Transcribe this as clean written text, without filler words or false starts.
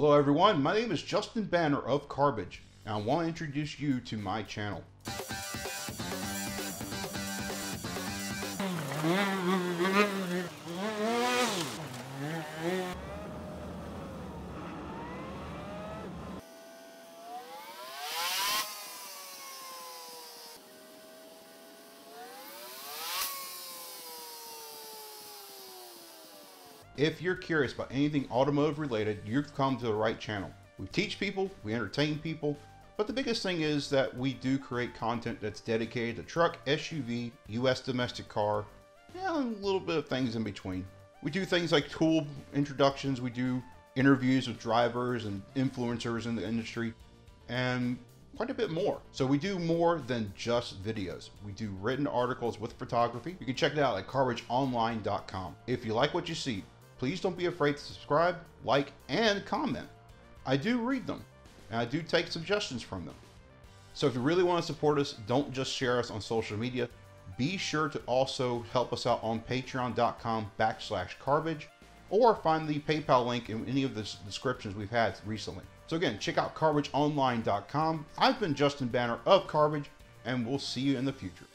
Hello everyone, my name is Justin Banner of Carbage, and I want to introduce you to my channel. If you're curious about anything automotive related, you've come to the right channel. We teach people, we entertain people, but the biggest thing is that we do create content that's dedicated to truck, SUV, US domestic car, and a little bit of things in between. We do things like tool introductions, we do interviews with drivers and influencers in the industry, and quite a bit more. So we do more than just videos. We do written articles with photography. You can check it out at carbageonline.com. If you like what you see, please don't be afraid to subscribe, like, and comment. I do read them, and I do take suggestions from them. So if you really want to support us, don't just share us on social media. Be sure to also help us out on patreon.com/carbage, or find the PayPal link in any of the descriptions we've had recently. So again, check out carbageonline.com. I've been Justin Banner of Carbage, and we'll see you in the future.